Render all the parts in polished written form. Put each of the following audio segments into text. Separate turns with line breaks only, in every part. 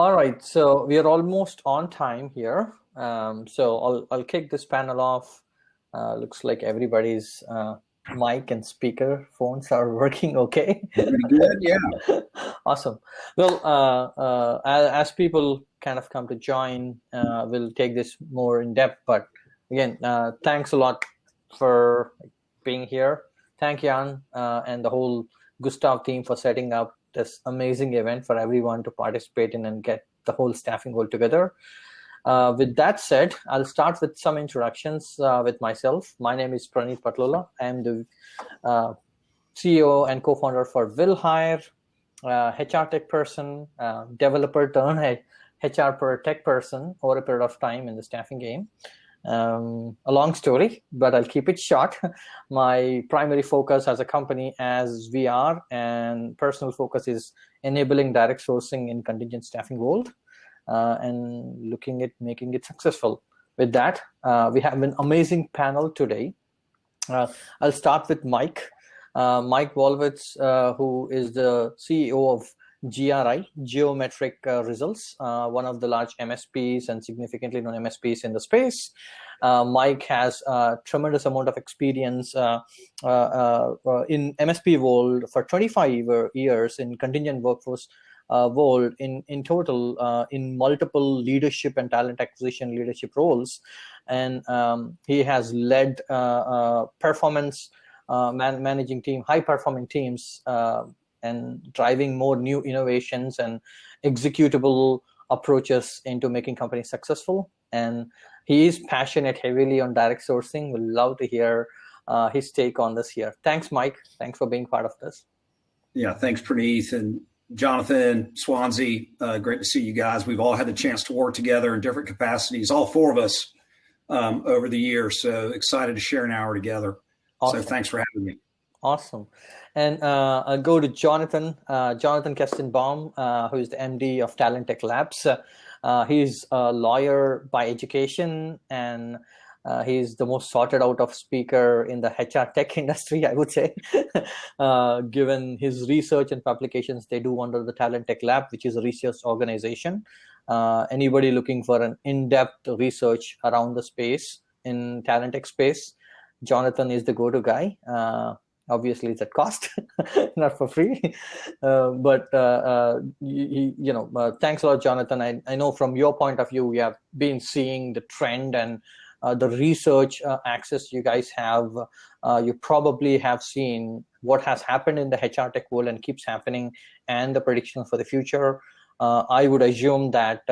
All right, so we are almost on time here. So I'll kick this panel off. Looks like everybody's mic and speaker phones are working okay.
Pretty good, yeah.
Awesome. Well, as people kind of come to join, we'll take this more in depth. But again, thanks a lot for being here. Thank Jan and the whole Gustav team for setting up this amazing event for everyone to participate in and get the whole staffing all together. With that said, I'll start with some introductions with myself. My name is Praneeth Patlola. I'm the CEO and co-founder for Will Hire, HR tech person, developer turn HR per tech person over a period of time in the staffing game. A long story, but I'll keep it short. My primary focus as a company as we are and personal focus is enabling direct sourcing in contingent staffing world and looking at making it successful. With that, we have an amazing panel today. I'll start with Mike. Mike Wolowitz, who is the CEO of GRI, Geometric Results, one of the large MSPs and significantly known MSPs in the space. Mike has a tremendous amount of experience in MSP world for 25 years in contingent workforce world in total in multiple leadership and talent acquisition leadership roles. And he has led performance managing team, high performing teams, and driving more new innovations and executable approaches into making companies successful. And he is passionate heavily on direct sourcing. We'd love to hear his take on this here. Thanks, Mike. Thanks for being part of this.
Yeah, thanks, Praneeth. And Jonathan, Swansea, great to see you guys. We've all had the chance to work together in different capacities, all four of us over the years. So excited to share an hour together. Awesome. So thanks for having me.
Awesome. And I'll go to Jonathan Kestenbaum, who is the MD of Talent Tech Labs. He's a lawyer by education, and he's the most sorted out of speaker in the HR tech industry, I would say, given his research and publications they do under the Talent Tech Lab, which is a research organization. Anybody looking for an in-depth research around the space in talent tech space, Jonathan is the go-to guy. Obviously, it's at cost, not for free. But thanks a lot, Jonathan. I know from your point of view, you have been seeing the trend and the research access you guys have. You probably have seen what has happened in the HR tech world and keeps happening, and the predictions for the future. I would assume that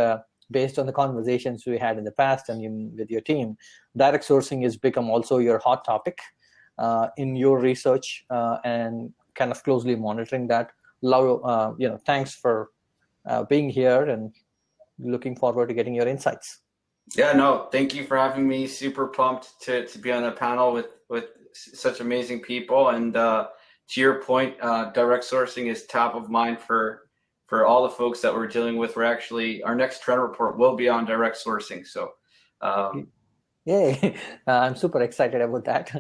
based on the conversations we had in the past and with your team, direct sourcing has become also your hot topic in your research and kind of closely monitoring that. Thanks for being here and looking forward to getting your insights.
Yeah, no, thank you for having me. Super pumped to be on the panel with such amazing people. And to your point, direct sourcing is top of mind for all the folks that we're dealing with. We're actually, our next trend report will be on direct sourcing. So,
yay! I'm super excited about that.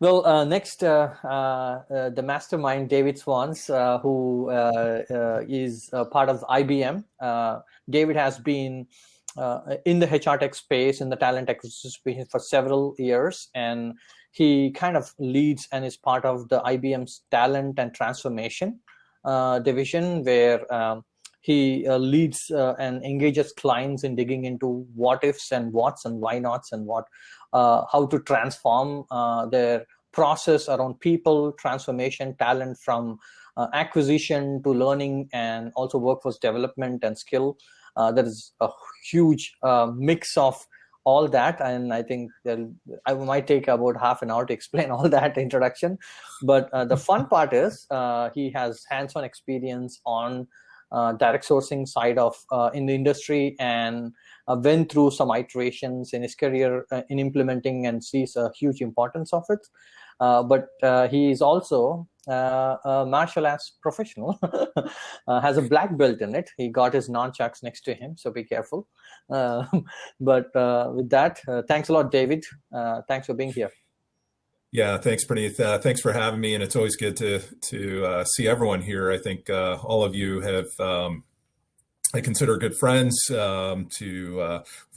Well, next, the mastermind, David Swans, who is part of IBM. David has been in the HR tech space, in the talent acquisition space for several years, and he kind of leads and is part of the IBM's talent and transformation division, where he leads and engages clients in digging into what ifs and whats and why nots and how to transform their process around people, transformation, talent from acquisition to learning, and also workforce development and skill. There is a huge mix of all that, and I think I might take about half an hour to explain all that introduction. But the fun part is he has hands-on experience on direct sourcing side of in the industry, and went through some iterations in his career in implementing and sees a huge importance of it. But he is also a martial arts professional, has a black belt in it. He got his nunchucks next to him, so be careful. But with that, thanks a lot, David. Thanks for being here.
Yeah, thanks, Praneeth. Thanks for having me, and it's always good to see everyone here. I think all of you have I consider good friends. We've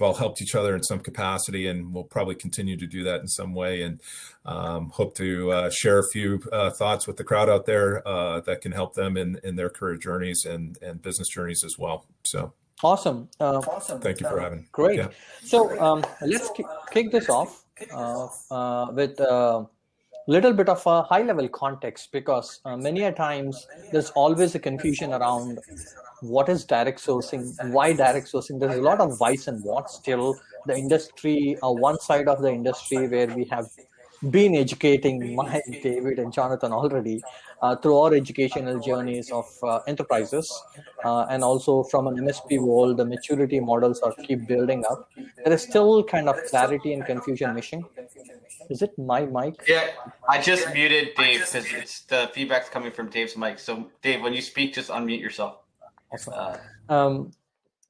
all helped each other in some capacity, and we'll probably continue to do that in some way. And hope to share a few thoughts with the crowd out there that can help them in their career journeys and business journeys as well. So
Awesome.
thank you for having me.
Great.
Yeah.
So let's kick this off with a little bit of a high-level context, because many a times there's always a confusion around what is direct sourcing, why direct sourcing. There's a lot of whys and whats still. The industry, one side of the industry where we have been educating Mike, David, and Jonathan already through our educational journeys of enterprises, and also from an MSP world, the maturity models are keep building up. There is still kind of clarity and confusion missing. Is it my mic?
Yeah, I just muted Dave because it's the feedback's coming from Dave's mic. So Dave, when you speak, just unmute yourself.
Awesome.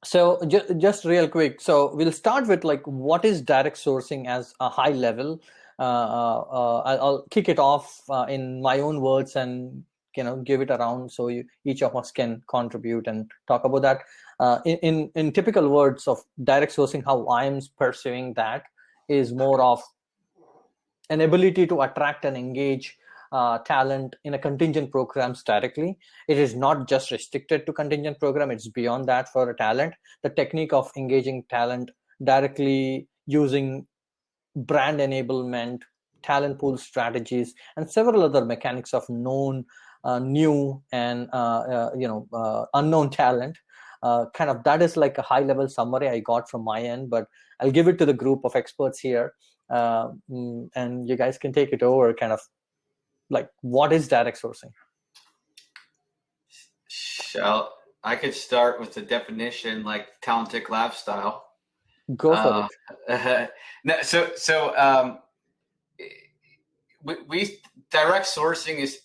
So just real quick. So we'll start with like, what is direct sourcing as a high level? I'll kick it off in my own words and give it around so each of us can contribute and talk about that. In typical words of direct sourcing, how I'm pursuing that is more of an ability to attract and engage talent in a contingent programs directly. It is not just restricted to contingent program, it's beyond that for a talent. The technique of engaging talent directly using brand enablement, talent pool strategies, and several other mechanics of known, new, and unknown talent. Kind of that is like a high level summary I got from my end, but I'll give it to the group of experts here, and you guys can take it over. Kind of like, what is direct sourcing?
I could start with the definition, like talented lifestyle.
Go for it.
We direct sourcing is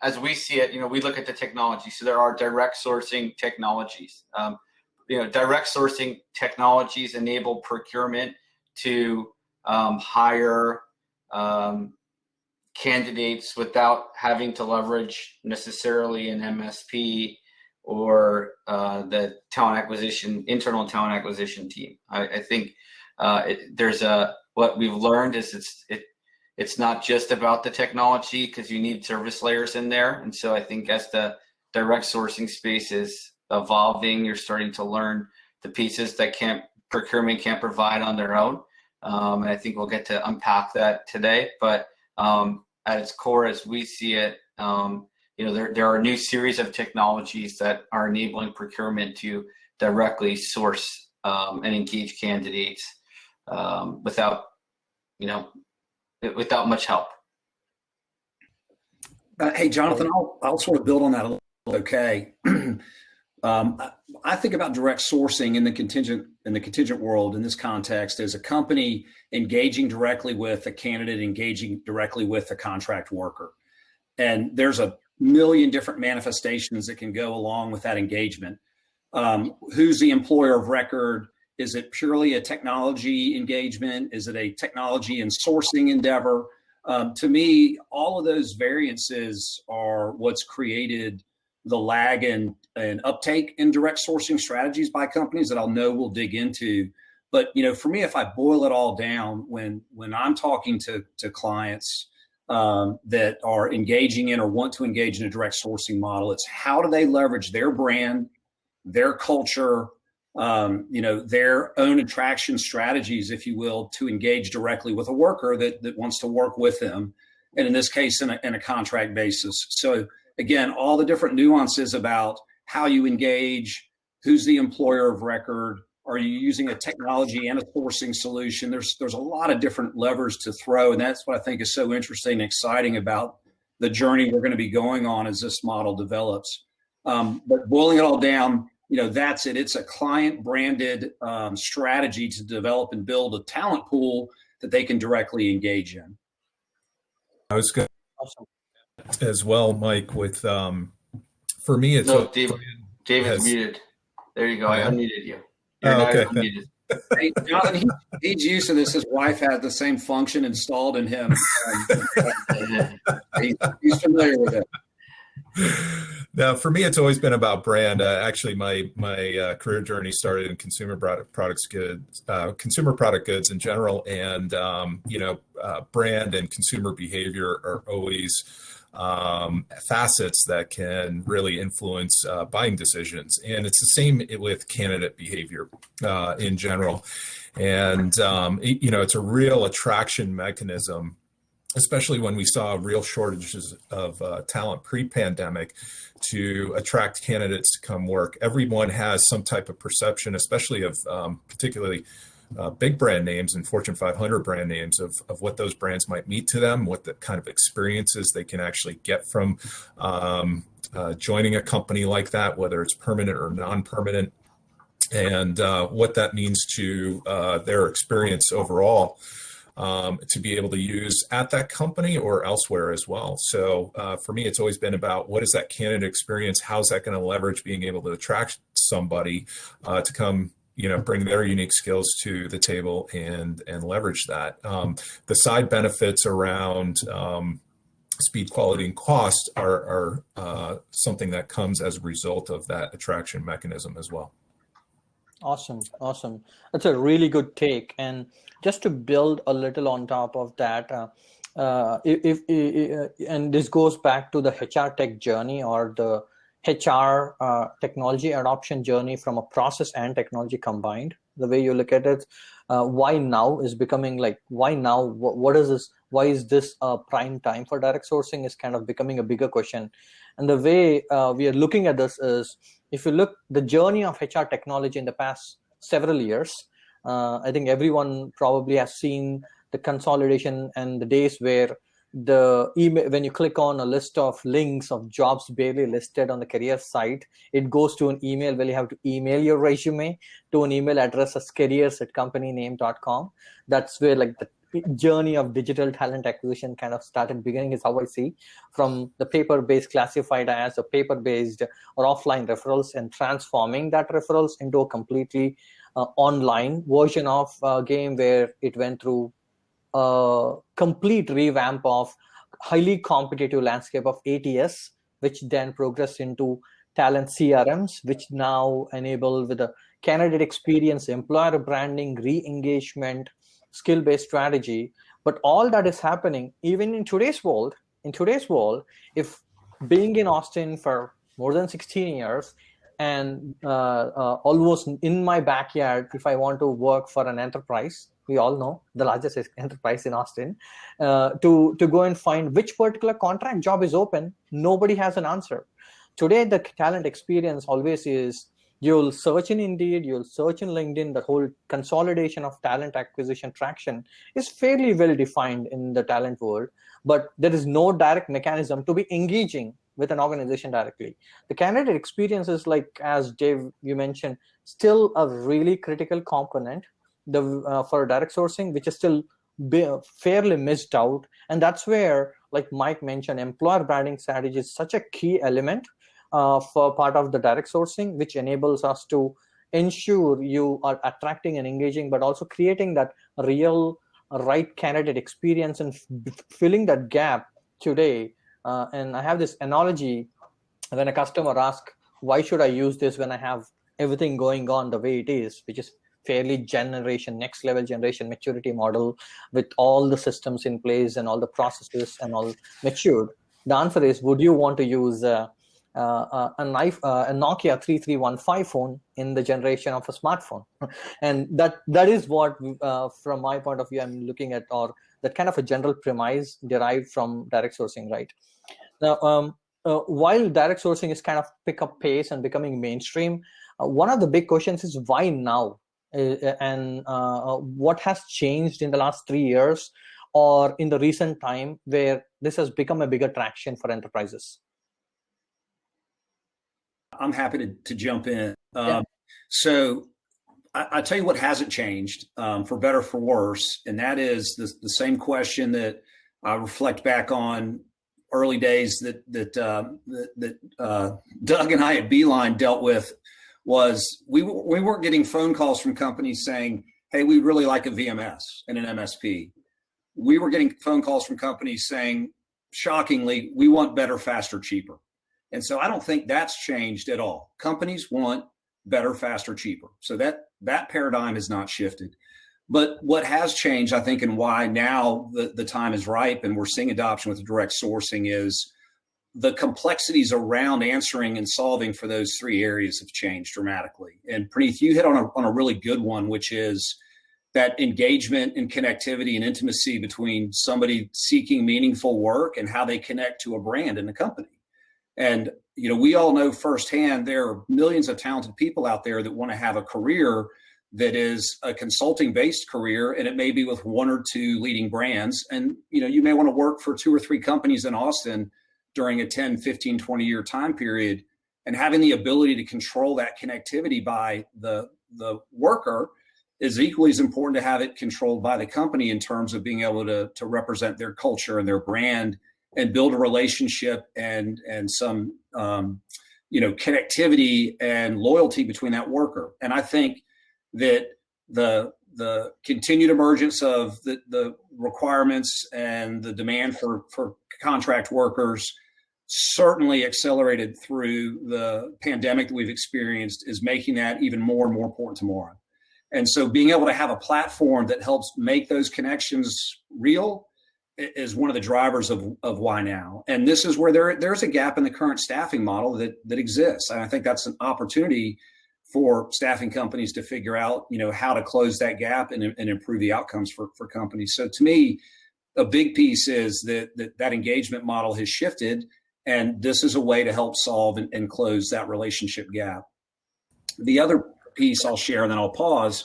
as we see it. We look at the technology. So there are direct sourcing technologies. Direct sourcing technologies enable procurement to hire candidates without having to leverage necessarily an MSP or the internal talent acquisition team. I think what we've learned is it's not just about the technology, because you need service layers in there. And so I think as the direct sourcing space is evolving, you're starting to learn the pieces that procurement can't provide on their own. And I think we'll get to unpack that today. But at its core, as we see it, there are a new series of technologies that are enabling procurement to directly source and engage candidates without much help.
Hey, Jonathan, I'll sort of build on that a little. Okay. I think about direct sourcing in the contingent world in this context as a company engaging directly with a candidate, engaging directly with a contract worker. And there's a million different manifestations that can go along with that engagement. Who's the employer of record? Is it purely a technology engagement? Is it a technology and sourcing endeavor? To me, all of those variances are what's created the lag and uptake in direct sourcing strategies by companies that I'll know we'll dig into. But for me, if I boil it all down, when I'm talking to clients that are engaging in or want to engage in a direct sourcing model, it's how do they leverage their brand, their culture, their own attraction strategies, if you will, to engage directly with a worker that wants to work with them, and in this case, in a contract basis. So again, all the different nuances about how you engage, who's the employer of record, are you using a technology and a sourcing solution? There's a lot of different levers to throw, and that's what I think is so interesting and exciting about the journey we're going to be going on as this model develops. But boiling it all down, that's it. It's a client-branded strategy to develop and build a talent pool that they can directly engage in.
I was going
Awesome.
as well, Mike, with for me, it's
David's muted. There you go. I unmuted you.
Okay.
Hey, Jonathan, he's used to this. His wife had the same function installed in him. He's familiar with it.
Now, for me, it's always been about brand. Actually, my career journey started in consumer product goods in general, and brand and consumer behavior are always facets that can really influence buying decisions. And it's the same with candidate behavior in general. And it's a real attraction mechanism, especially when we saw real shortages of talent pre-pandemic, to attract candidates to come work. Everyone has some type of perception, especially of particularly big brand names and Fortune 500 brand names of what those brands might mean to them, what the kind of experiences they can actually get from joining a company like that, whether it's permanent or non-permanent, and what that means to their experience overall. To be able to use at that company or elsewhere as well. So for me, it's always been about what is that candidate experience? How's that going to leverage being able to attract somebody to come, bring their unique skills to the table and leverage that. The side benefits around speed, quality, and cost are something that comes as a result of that attraction mechanism as well.
Awesome. That's a really good take. And just to build a little on top of that, and this goes back to the HR tech journey or the HR technology adoption journey from a process and technology combined. The way you look at it, why now is becoming like, why now? What is this? Why is this prime time for direct sourcing is kind of becoming a bigger question. And the way we are looking at this is, if you look the journey of HR technology in the past several years, I think everyone probably has seen the consolidation and the days where the email, when you click on a list of links of jobs barely listed on the career site, it goes to an email where you have to email your resume to an email address as careers@companyname.com. That's where like the journey of digital talent acquisition kind of started beginning, is how I see, from the paper-based classified as a paper-based or offline referrals, and transforming that referrals into a completely online version of game where it went through a complete revamp of highly competitive landscape of ATS, which then progressed into talent CRMs, which now enable with a candidate experience, employer branding, re-engagement, skill-based strategy. But all that is happening even in today's world. If being in Austin for more than 16 years and almost in my backyard, if I want to work for an enterprise, we all know the largest enterprise in Austin, to go and find which particular contract job is open, nobody has an answer. Today, the talent experience always is, you'll search in Indeed, you'll search in LinkedIn. The whole consolidation of talent acquisition traction is fairly well defined in the talent world, but there is no direct mechanism to be engaging with an organization directly. The candidate experience is, like, as Dave, you mentioned, still a really critical component for direct sourcing, which is still fairly missed out. And that's where, like Mike mentioned, employer branding strategy is such a key element for part of the direct sourcing, which enables us to ensure you are attracting and engaging, but also creating that real right candidate experience and filling that gap today. And I have this analogy: when a customer asks, why should I use this when I have everything going on the way it is, which is fairly next level generation maturity model with all the systems in place and all the processes and all matured. The answer is, would you want to use a Nokia 3315 phone in the generation of a smartphone? And that is what, from my point of view, I'm looking at, or that kind of a general premise derived from direct sourcing, right? Now, while direct sourcing is kind of pick up pace and becoming mainstream, one of the big questions is, why now? And what has changed in the last 3 years or in the recent time where this has become a bigger traction for enterprises?
I'm happy to jump in.
Yeah.
So I tell you what hasn't changed, for better or for worse, and that is the same question that I reflect back on early days that Doug and I at Beeline dealt with. Was we weren't getting phone calls from companies saying, hey, we really like a VMS and an MSP. We were getting phone calls from companies saying, shockingly, we want better, faster, cheaper. And so I don't think that's changed at all. Companies want better, faster, cheaper. So that paradigm has not shifted. But what has changed, I think, and why now the time is ripe and we're seeing adoption with direct sourcing is the complexities around answering and solving for those three areas have changed dramatically. And Praneeth, you hit on a really good one, which is that engagement and connectivity and intimacy between somebody seeking meaningful work and how they connect to a brand in a company. And, we all know firsthand there are millions of talented people out there that want to have a career that is a consulting based career, and it may be with one or two leading brands. And, you may want to work for 2 or 3 companies in Austin during a 10, 15, 20-year time period, and having the ability to control that connectivity by the worker is equally as important to have it controlled by the company in terms of being able to represent their culture and their brand and build a relationship and some connectivity and loyalty between that worker. And I think that the continued emergence of the requirements and the demand for contract workers, certainly accelerated through the pandemic that we've experienced, is making that even more and more important tomorrow. And so being able to have a platform that helps make those connections real is one of the drivers of why now. And this is where there's a gap in the current staffing model that exists. And I think that's an opportunity for staffing companies to figure out, how to close that gap and improve the outcomes for companies. So to me, a big piece is that engagement model has shifted, and this is a way to help solve and close that relationship gap. The other piece I'll share, and then I'll pause,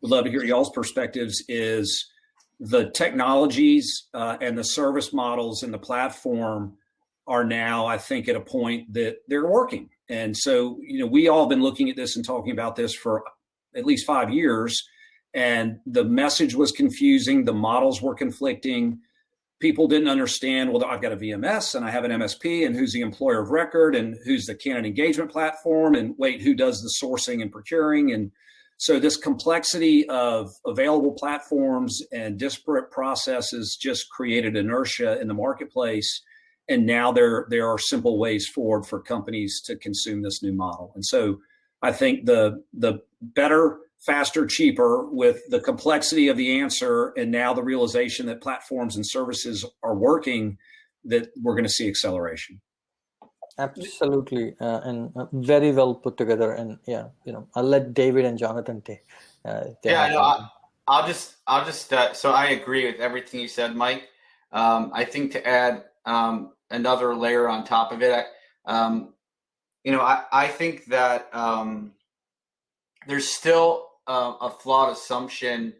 would love to hear y'all's perspectives, is the technologies and the service models and the platform are now, I think, at a point that they're working. And so, we all have been looking at this and talking about this for at least 5 years, and the message was confusing. The models were conflicting. People didn't understand, well, I've got a VMS and I have an MSP, and who's the employer of record, and who's the candidate engagement platform, and wait, who does the sourcing and procuring? And so this complexity of available platforms and disparate processes just created inertia in the marketplace. And now there are simple ways forward for companies to consume this new model. And so I think the better, faster, cheaper, with the complexity of the answer, and now the realization that platforms and services are working, that we're going to see acceleration.
Absolutely, and very well put together. And I'll let David and Jonathan take.
I'll just. So I agree with everything you said, Mike. I think to add another layer on top of it, I think that there's still a flawed assumption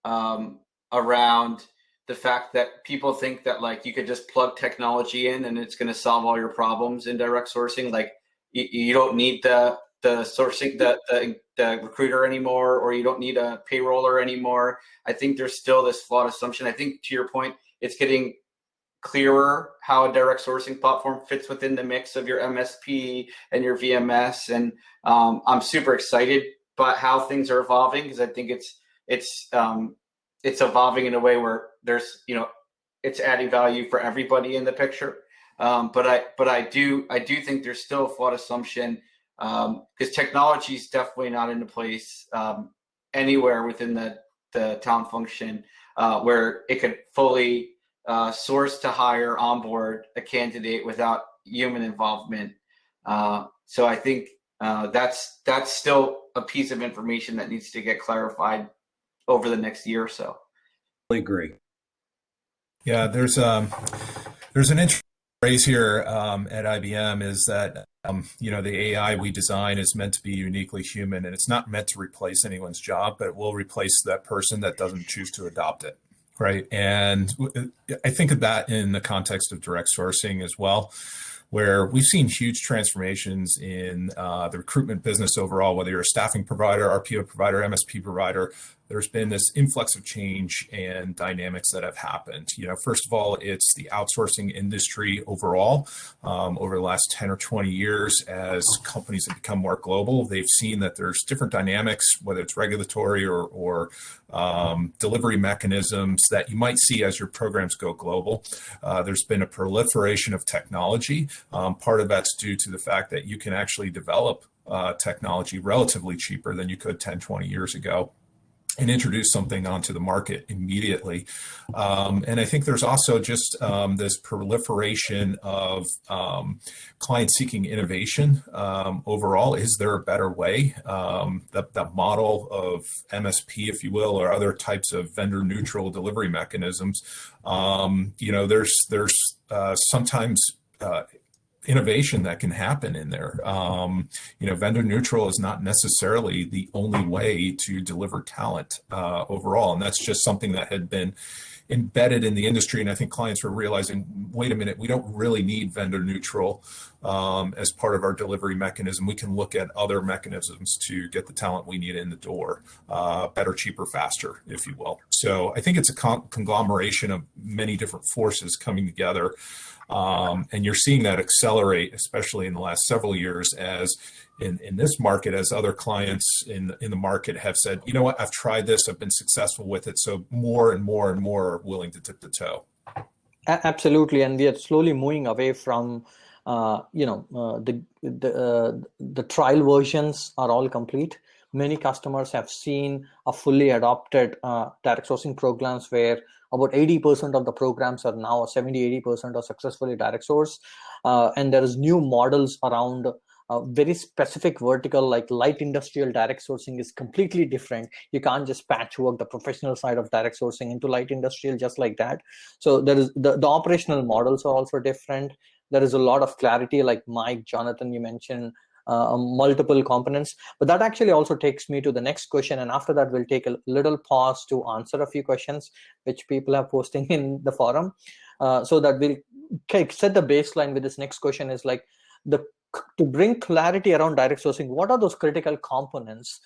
around the fact that people think that you could just plug technology in and it's going to solve all your problems in direct sourcing. Like you don't need the sourcing, the recruiter anymore, or you don't need a payroller anymore. I think there's still this flawed assumption. I think, to your point, it's getting clearer how a direct sourcing platform fits within the mix of your MSP and your VMS. And I'm super excited about how things are evolving, because I think it's evolving in a way where there's, it's adding value for everybody in the picture. But I do think there's still a flawed assumption, because technology is definitely not into place anywhere within the talent function where it could fully source to hire, onboard a candidate without human involvement. So I think that's still a piece of information that needs to get clarified over the next year or so.
I agree.
Yeah, there's an interesting phrase here at IBM, is that the AI we design is meant to be uniquely human, and it's not meant to replace anyone's job, but it will replace that person that doesn't choose to adopt it. Right. And I think of that in the context of direct sourcing as well, where we've seen huge transformations in the recruitment business overall, whether you're a staffing provider, RPO provider, MSP provider, there's been this influx of change and dynamics that have happened. First of all, it's the outsourcing industry overall. Over the last 10 or 20 years, as companies have become more global, they've seen that there's different dynamics, whether it's regulatory or delivery mechanisms that you might see as your programs go global. There's been a proliferation of technology. Part of that's due to the fact that you can actually develop technology relatively cheaper than you could 10, 20 years ago and introduce something onto the market immediately. And I think there's also just this proliferation of clients seeking innovation overall. Is there a better way? The model of MSP, if you will, or other types of vendor neutral delivery mechanisms, there's sometimes innovation that can happen in there. Vendor neutral is not necessarily the only way to deliver talent overall. And that's just something that had been embedded in the industry. And I think clients were realizing, wait a minute, we don't really need vendor neutral as part of our delivery mechanism. We can look at other mechanisms to get the talent we need in the door, better, cheaper, faster, if you will. So I think it's a conglomeration of many different forces coming together. And you're seeing that accelerate, especially in the last several years, as in this market, as other clients in the market have said, you know what, I've tried this, I've been successful with it. So more and more and more are willing to dip the toe.
Absolutely. And we are slowly moving away from, the trial versions are all complete. Many customers have seen a fully adopted direct sourcing programs where about 80% of the programs are now, 70-80% are successfully direct source. And there is new models around very specific vertical, like light industrial direct sourcing is completely different. You can't just patchwork the professional side of direct sourcing into light industrial just like that. So there is the operational models are also different. There is a lot of clarity, like Mike, Jonathan, you mentioned, multiple components. But that actually also takes me to the next question. And after that, we'll take a little pause to answer a few questions which people are posting in the forum. So that we'll set the baseline with this next question is like, to bring clarity around direct sourcing, what are those critical components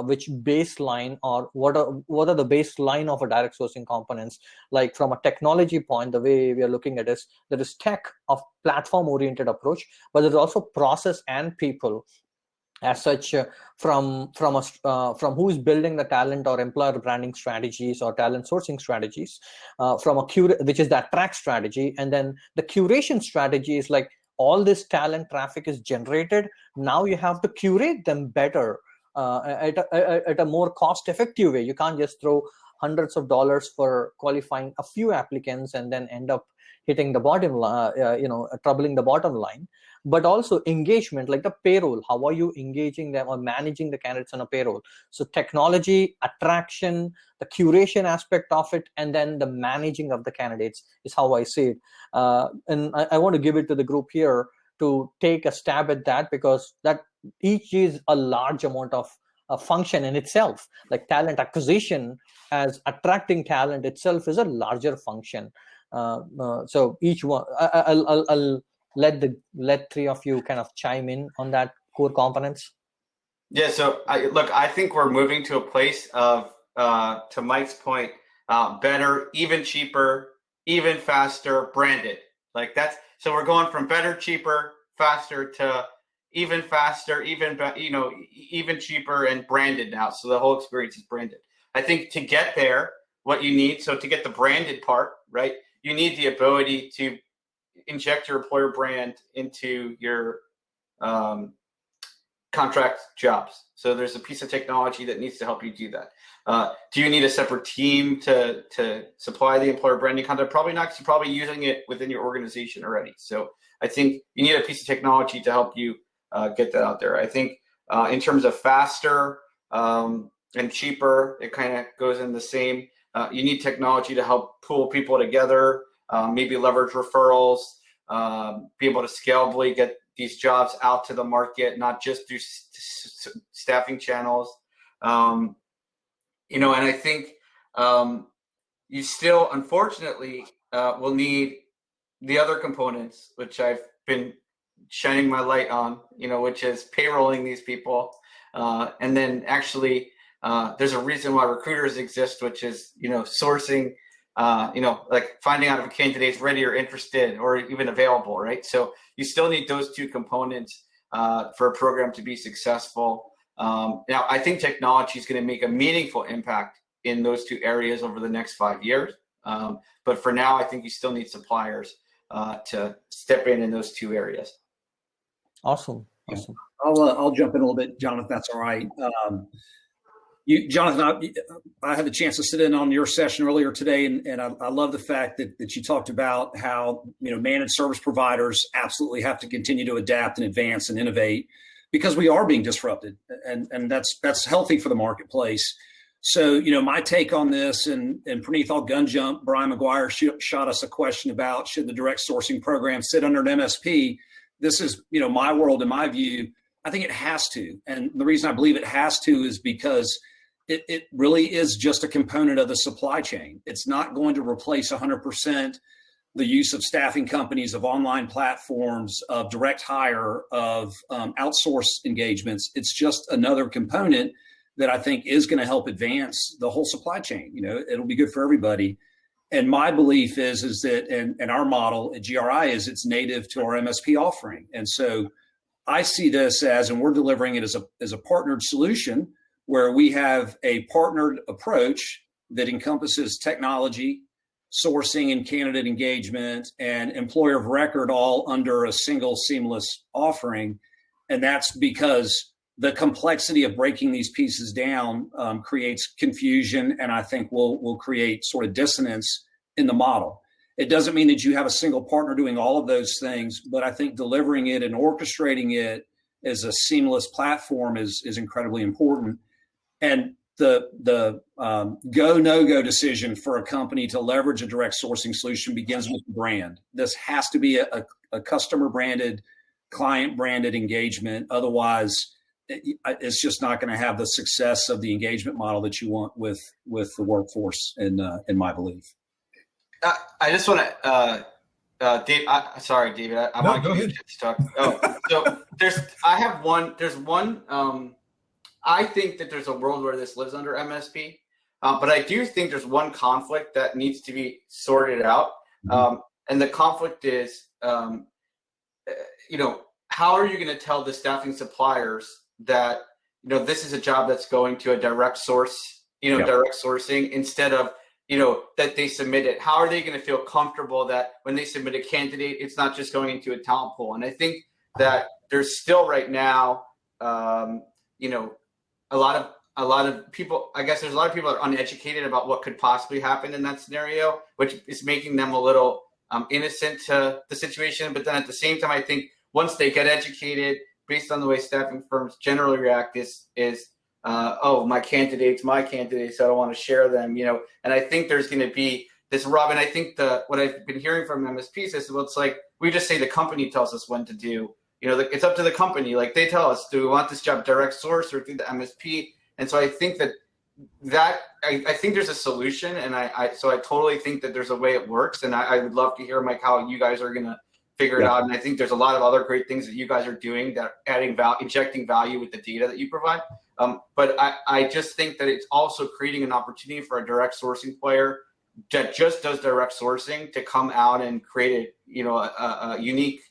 which baseline, or what are the baseline of a direct sourcing components? Like from a technology point, the way we are looking at this, there is tech of platform oriented approach, but there's also process and people as such, from who is building the talent or employer branding strategies or talent sourcing strategies, from which is the attract strategy, and then the curation strategy is like, all this talent traffic is generated. Now you have to curate them better at a more cost-effective way. You can't just throw hundreds of dollars for qualifying a few applicants and then end up hitting the bottom line, troubling the bottom line. But also engagement, like the payroll. How are you engaging them or managing the candidates on a payroll? So technology, attraction, the curation aspect of it, and then the managing of the candidates is how I see it. And I want to give it to the group here to take a stab at that, because that each is a large amount of function in itself. Like talent acquisition as attracting talent itself is a larger function. So each one, I'll let three of you kind of chime in on that core components.
Yeah. So I think we're moving to a place of, to Mike's point, better, even cheaper, even faster, branded. Like that's, so we're going from better, cheaper, faster to even faster, even cheaper and branded now. So the whole experience is branded. I think to get there, what you need, so to get the branded part, right, you need the ability to inject your employer brand into your contract jobs. So there's a piece of technology that needs to help you do that. Do you need a separate team to supply the employer branding content? Probably not, because you're probably using it within your organization already. So I think you need a piece of technology to help you get that out there. I think in terms of faster and cheaper, it kind of goes in the same. You need technology to help pull people together, maybe leverage referrals, be able to scalably get these jobs out to the market, not just through staffing channels. And I think you still, unfortunately, will need the other components, which I've been shining my light on, which is payrolling these people, and then actually there's a reason why recruiters exist, which is, sourcing, like finding out if a candidate's ready or interested or even available, right? So you still need those two components for a program to be successful. Now, I think technology is going to make a meaningful impact in those two areas over the next 5 years. But for now, I think you still need suppliers to step in those two areas.
Awesome.
Yeah. I'll jump in a little bit, Jonathan, if that's all right. Jonathan, I had the chance to sit in on your session earlier today, and I love the fact that you talked about how managed service providers absolutely have to continue to adapt and advance and innovate because we are being disrupted, and that's healthy for the marketplace. So my take on this, and Praneeth, I'll gun jump. Brian McGuire shot us a question about should the direct sourcing program sit under an MSP. This is my world and my view. I think it has to, and the reason I believe it has to is because it really is just a component of the supply chain. It's not going to replace 100% the use of staffing companies, of online platforms, of direct hire, of outsource engagements. It's just another component that I think is going to help advance the whole supply chain. It'll be good for everybody. And my belief is that, and our model at GRI is it's native to our MSP offering. And so I see this as, and we're delivering it as a partnered solution where we have a partnered approach that encompasses technology, sourcing and candidate engagement, and employer of record all under a single seamless offering. And that's because the complexity of breaking these pieces down creates confusion, and I think will create sort of dissonance in the model. It doesn't mean that you have a single partner doing all of those things, but I think delivering it and orchestrating it as a seamless platform is incredibly important. And the go, no-go decision for a company to leverage a direct sourcing solution begins with the brand. This has to be a customer-branded, client-branded engagement. Otherwise, it's just not going to have the success of the engagement model that you want with the workforce, in my belief.
I just want to, Dave. Sorry, David. I want to give you a chance to talk. Oh, so there's one. I think that there's a world where this lives under MSP, but I do think there's one conflict that needs to be sorted out, and the conflict is, how are you going to tell the staffing suppliers that this is a job that's going to a direct source, direct sourcing instead of that they submit it? How are they going to feel comfortable that when they submit a candidate, it's not just going into a talent pool? And I think that there's still right now, a lot of people, I guess there's a lot of people that are uneducated about what could possibly happen in that scenario, which is making them a little innocent to the situation. But then at the same time, I think once they get educated, based on the way staffing firms generally react, is oh, my candidates, I don't want to share them, and I think there's going to be this rub. And I think what I've been hearing from MSPs is, well, it's like, we just say the company tells us when to do, it's up to the company. Like, they tell us, do we want this job direct source or through the MSP? And so I think I think there's a solution, and I totally think that there's a way it works. And I would love to hear, Mike, how you guys are going to figure it out. And I think there's a lot of other great things that you guys are doing that are adding value, injecting value with the data that you provide. But I just think that it's also creating an opportunity for a direct sourcing player that just does direct sourcing to come out and create a unique,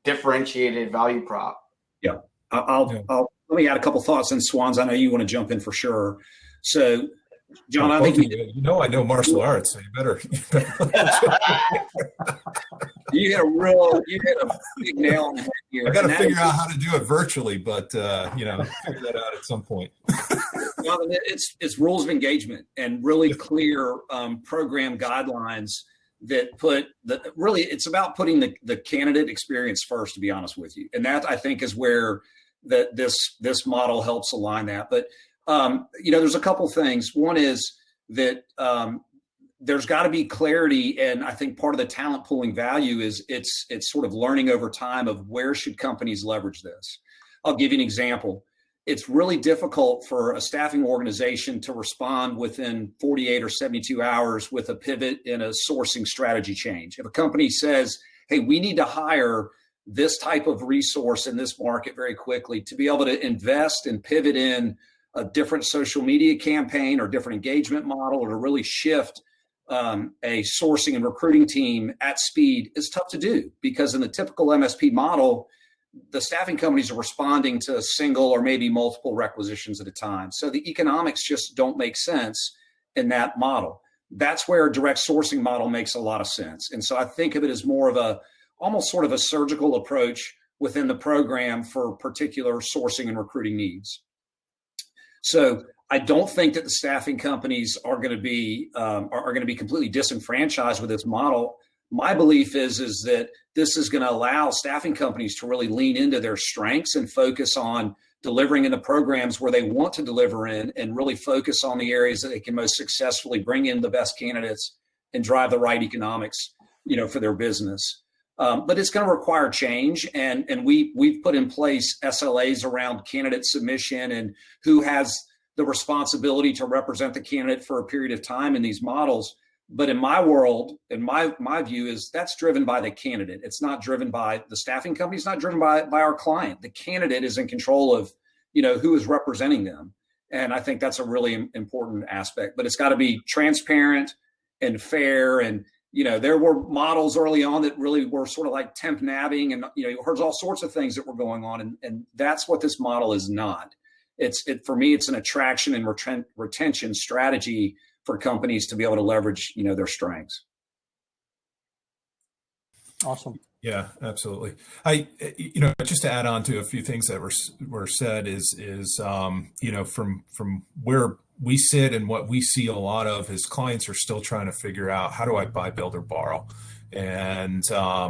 differentiated value prop.
Yeah, I'll let me add a couple thoughts, and Swans, I know you want to jump in for sure. So, John, I think
I know martial arts, so you better.
You hit a big nail on the head here.
I got to figure out how to do it virtually, but figure that out at some point.
Well, it's rules of engagement and really clear program guidelines that it's about putting the candidate experience first, to be honest with you. And that, I think, is where this model helps align that. But there's a couple things. One is that there's got to be clarity, and I think part of the talent pooling value is it's sort of learning over time of where should companies leverage this. I'll give you an example. It's really difficult for a staffing organization to respond within 48 or 72 hours with a pivot in a sourcing strategy change. If a company says, hey, we need to hire this type of resource in this market very quickly, to be able to invest and pivot in a different social media campaign or different engagement model, or to really shift a sourcing and recruiting team at speed is tough to do, because in the typical MSP model, the staffing companies are responding to a single or maybe multiple requisitions at a time. So the economics just don't make sense in that model. That's where a direct sourcing model makes a lot of sense. And so I think of it as more of almost sort of a surgical approach within the program for particular sourcing and recruiting needs. So I don't think that the staffing companies are going to be completely disenfranchised with this model. My belief is that this is going to allow staffing companies to really lean into their strengths and focus on delivering in the programs where they want to deliver in, and really focus on the areas that they can most successfully bring in the best candidates and drive the right economics, for their business. But it's going to require change, and we've put in place SLAs around candidate submission and who has the responsibility to represent the candidate for a period of time in these models. But in my world, and my view is that's driven by the candidate. It's not driven by the staffing company. It's not driven by our client. The candidate is in control of, who is representing them. And I think that's a really important aspect. But it's got to be transparent and fair. And, there were models early on that really were sort of like temp nabbing, and, you heard all sorts of things that were going on. And that's what this model is not. For me, it's an attraction and retention strategy for companies to be able to leverage, their strengths.
Awesome.
Yeah, absolutely. Just to add on to a few things that were said is from where we sit and what we see a lot of is clients are still trying to figure out, how do I buy, build, or borrow? And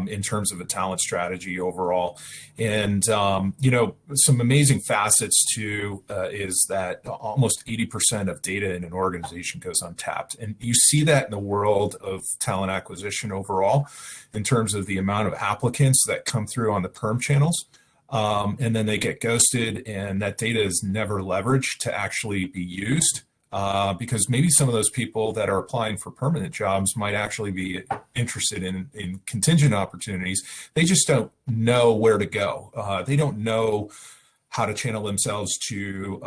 in terms of a talent strategy overall. And, some amazing facets too is that almost 80% of data in an organization goes untapped. And you see that in the world of talent acquisition overall, in terms of the amount of applicants that come through on the perm channels. And then they get ghosted, and that data is never leveraged to actually be used. Because maybe some of those people that are applying for permanent jobs might actually be interested in contingent opportunities. They just don't know where to go. They don't know how to channel themselves to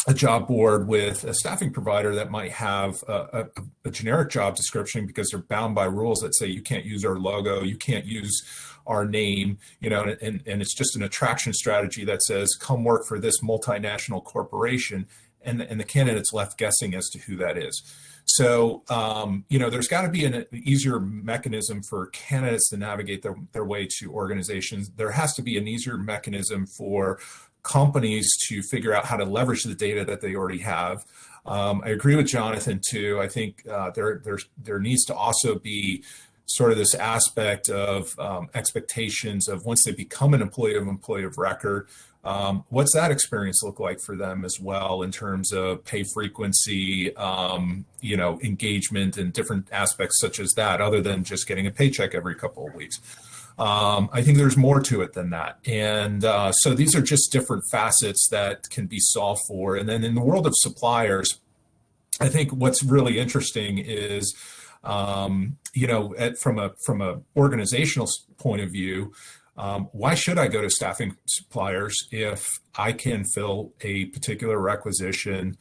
a job board with a staffing provider that might have a generic job description, because they're bound by rules that say you can't use our logo, you can't use our name, and it's just an attraction strategy that says, come work for this multinational corporation. And the candidate's left guessing as to who that is. So, there's got to be an easier mechanism for candidates to navigate their way to organizations. There has to be an easier mechanism for companies to figure out how to leverage the data that they already have. I agree with Jonathan too. I think there needs to also be sort of this aspect of expectations of, once they become an employee of record, what's that experience look like for them as well, in terms of pay frequency, engagement, and different aspects such as that, other than just getting a paycheck every couple of weeks. I think there's more to it than that. And so these are just different facets that can be solved for. And then in the world of suppliers, I think what's really interesting is, from a organizational point of view, why should I go to staffing suppliers if I can fill a particular requisition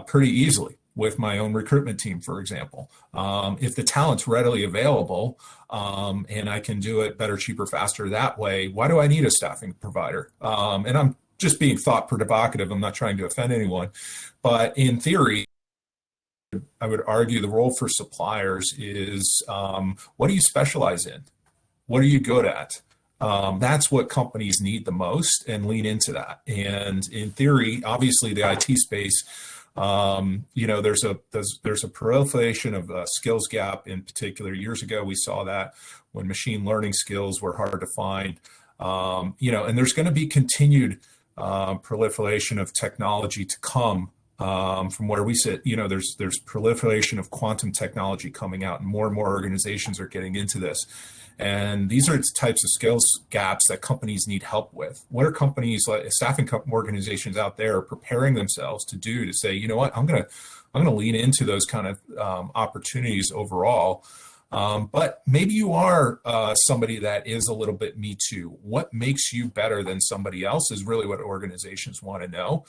pretty easily with my own recruitment team, for example? If the talent's readily available and I can do it better, cheaper, faster that way, why do I need a staffing provider? And I'm just being thought provocative. I'm not trying to offend anyone, but in theory, I would argue the role for suppliers is, what do you specialize in? What are you good at? That's what companies need the most, and lean into that. And in theory, obviously the IT space, there's a proliferation of a skills gap. In particular, years ago, we saw that when machine learning skills were hard to find, and there's going to be continued proliferation of technology to come. From where we sit, there's proliferation of quantum technology coming out, and more organizations are getting into this. And these are the types of skills gaps that companies need help with. What are companies, like staffing organizations out there, preparing themselves to do to say, you know what, I'm gonna lean into those kind of opportunities overall, But maybe you are somebody that is a little bit me too. What makes you better than somebody else is really what organizations want to know,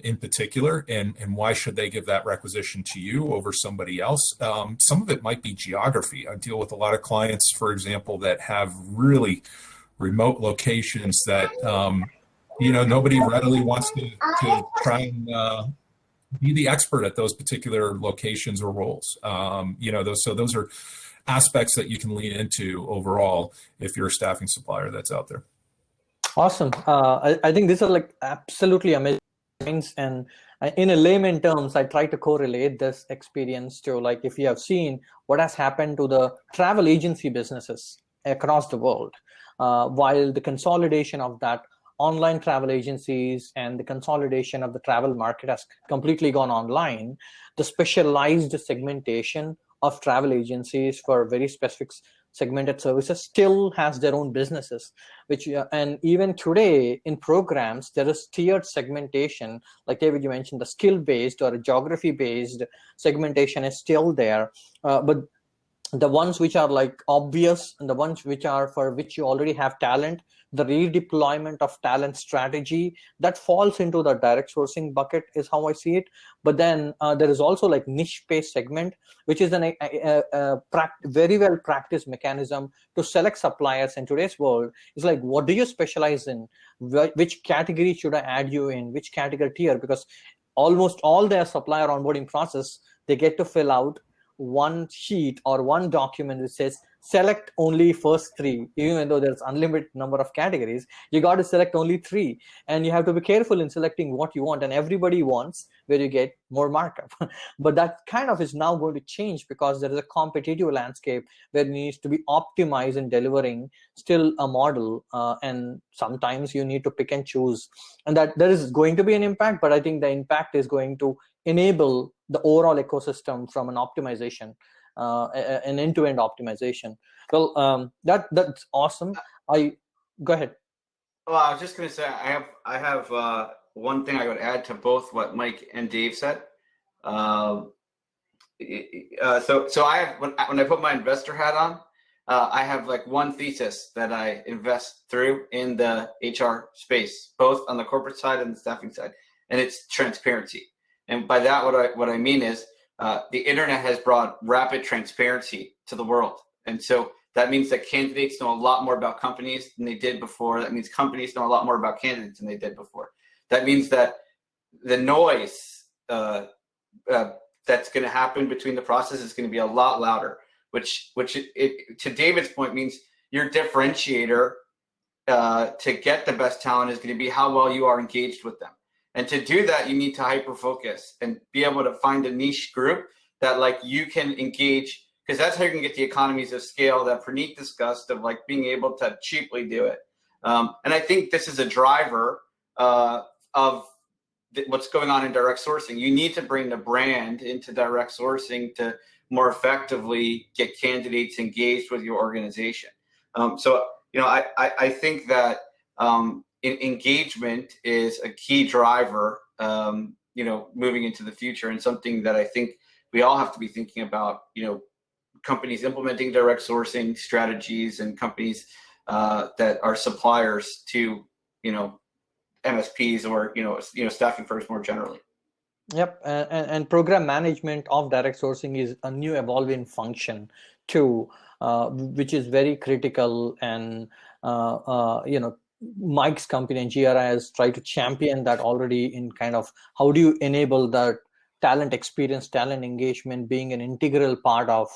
in particular, and why should they give that requisition to you over somebody else? Some of it might be geography. I deal with a lot of clients, for example, that have really remote locations that nobody readily wants to try and be the expert at those particular locations or roles. Those are aspects that you can lean into overall if you're a staffing supplier that's out there.
Awesome. I think these are like absolutely amazing things. And in a layman terms, I try to correlate this experience to, like, if you have seen what has happened to the travel agency businesses across the world, while the consolidation of that online travel agencies and the consolidation of the travel market has completely gone online, the specialized segmentation of travel agencies for very specific segmented services still has their own businesses, and even today in programs, there is tiered segmentation. Like David, you mentioned, the skill-based or geography-based segmentation is still there, but the ones which are like obvious and the ones which are for which you already have talent, the redeployment of talent strategy, that falls into the direct sourcing bucket is how I see it. But then there is also like niche-based segment, which is a very well practiced mechanism to select suppliers in today's world. It's like, what do you specialize in? Which category should I add you in? Which category tier? Because almost all their supplier onboarding process, they get to fill out one sheet or one document that says select only first three. Even though there's unlimited number of categories, you got to select only three, and you have to be careful in selecting what you want. And everybody wants where you get more markup. But that kind of is now going to change because there is a competitive landscape where it needs to be optimized in delivering still a model, and sometimes you need to pick and choose, and that there is going to be an impact. But I think the impact is going to enable the overall ecosystem from an optimization, an end-to-end optimization. Well, that's awesome. Go ahead.
Well, I was just going to say, I have one thing I would add to both what Mike and Dave said. So I have, when I put my investor hat on, I have like one thesis that I invest through in the HR space, both on the corporate side and the staffing side, and it's transparency. And by that, what I mean is the internet has brought rapid transparency to the world. And so that means that candidates know a lot more about companies than they did before. That means companies know a lot more about candidates than they did before. That means that the noise that's going to happen between the process is going to be a lot louder, which to David's point means your differentiator to get the best talent is going to be how well you are engaged with them. And to do that, you need to hyper focus and be able to find a niche group that like you can engage, because that's how you can get the economies of scale that Praneet discussed of like being able to cheaply do it. And I think this is a driver of what's going on in direct sourcing. You need to bring the brand into direct sourcing to more effectively get candidates engaged with your organization. I think that engagement is a key driver, moving into the future, and something that I think we all have to be thinking about, companies implementing direct sourcing strategies and companies that are suppliers to, MSPs or, staffing firms more generally.
Yep, and program management of direct sourcing is a new evolving function too, which is very critical. And Mike's company and GRI has tried to champion that already in kind of how do you enable that talent experience, talent engagement being an integral part of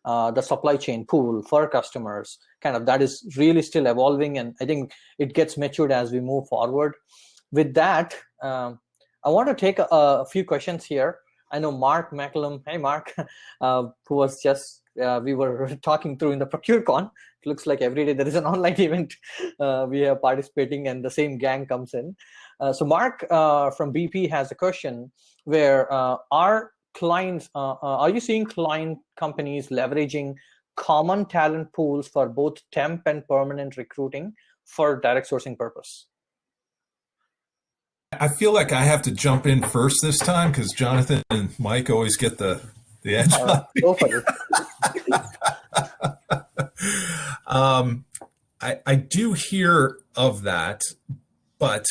the supply chain pool for customers. Kind of that is really still evolving, and I think it gets matured as we move forward. With that, I want to take a few questions here. I know Mark McCallum, hey Mark, who was just, we were talking through in the ProcureCon. It looks like every day there is an online event we are participating and the same gang comes in. So Mark from BP has a question where are you seeing client companies leveraging common talent pools for both temp and permanent recruiting for direct sourcing purpose?
I feel like I have to jump in first this time because Jonathan and Mike always get the edge.
Go for it.
I do hear of that, but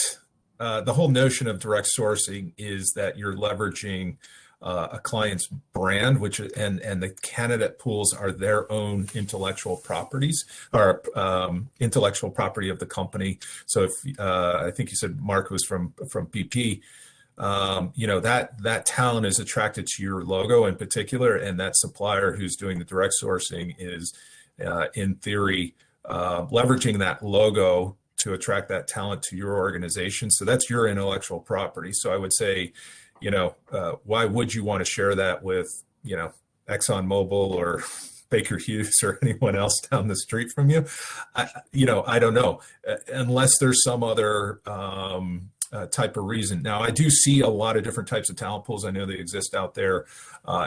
the whole notion of direct sourcing is that you're leveraging a client's brand, and the candidate pools are their own intellectual properties or intellectual property of the company. So if I think you said Mark was from BP, that talent is attracted to your logo in particular, and that supplier who's doing the direct sourcing is, in theory, leveraging that logo to attract that talent to your organization. So that's your intellectual property. So I would say, why would you want to share that with, ExxonMobil or Baker Hughes or anyone else down the street from you? I don't know, unless there's some other type of reason. Now, I do see a lot of different types of talent pools. I know they exist out there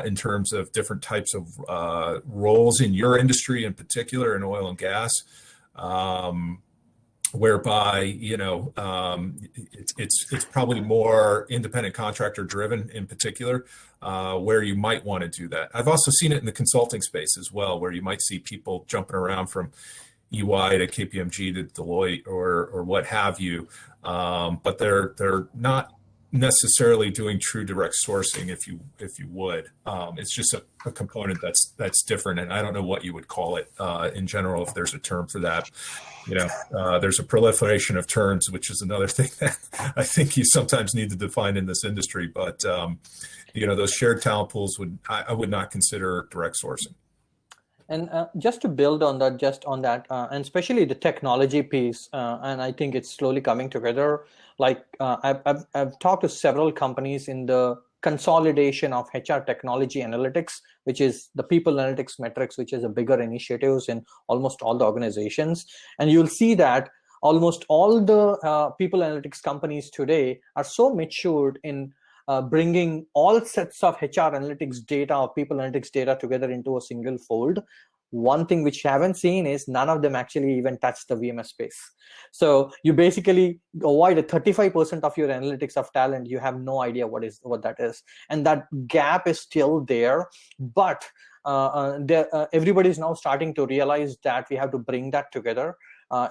in terms of different types of roles in your industry, in particular in oil and gas, whereby it's probably more independent contractor driven in particular, where you might want to do that. I've also seen it in the consulting space as well, where you might see people jumping around from EY to KPMG to Deloitte or what have you, but they're not necessarily doing true direct sourcing, if you would. It's just a component that's different, and I don't know what you would call it in general, if there's a term for that. There's a proliferation of terms, which is another thing that I think you sometimes need to define in this industry. But those shared talent pools I would not consider direct sourcing.
And just to build on that, and especially the technology piece, and I think it's slowly coming together. Like I've talked to several companies in the consolidation of HR technology analytics, which is the people analytics metrics, which is a bigger initiatives in almost all the organizations. And you'll see that almost all the people analytics companies today are so matured in bringing all sets of HR analytics data or people analytics data together into a single fold. One thing which you haven't seen is none of them actually even touch the VMS space. So you basically avoid 35% of your analytics of talent. You have no idea what that is. And that gap is still there. But everybody is now starting to realize that we have to bring that together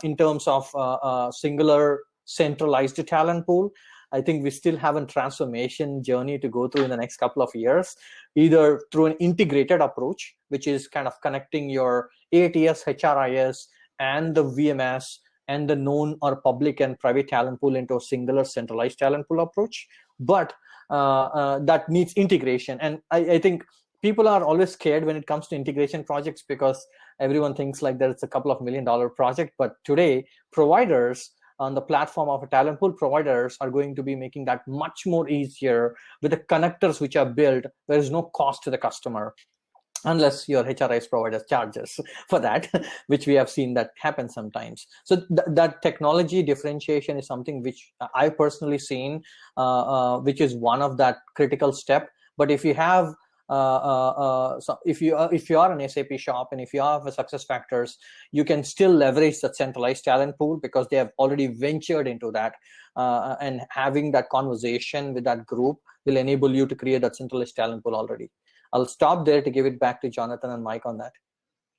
in terms of a singular centralized talent pool. I think we still have a transformation journey to go through in the next couple of years, either through an integrated approach, which is kind of connecting your ATS, HRIS, and the VMS and the known or public and private talent pool into a singular centralized talent pool approach. But that needs integration. And I think people are always scared when it comes to integration projects, because everyone thinks like that it's a couple of $1 million project. But today, providers on the platform of a talent pool providers are going to be making that much more easier with the connectors which are built. There is no cost to the customer unless your HRIS provider charges for that, which we have seen that happen sometimes. So that technology differentiation is something which I personally seen, which is one of that critical step. But if you have so if you are an SAP shop and if you have a SuccessFactors, you can still leverage that centralized talent pool because they have already ventured into that, and having that conversation with that group will enable you to create that centralized talent pool already. I'll stop there to give it back to Jonathan and Mike on that.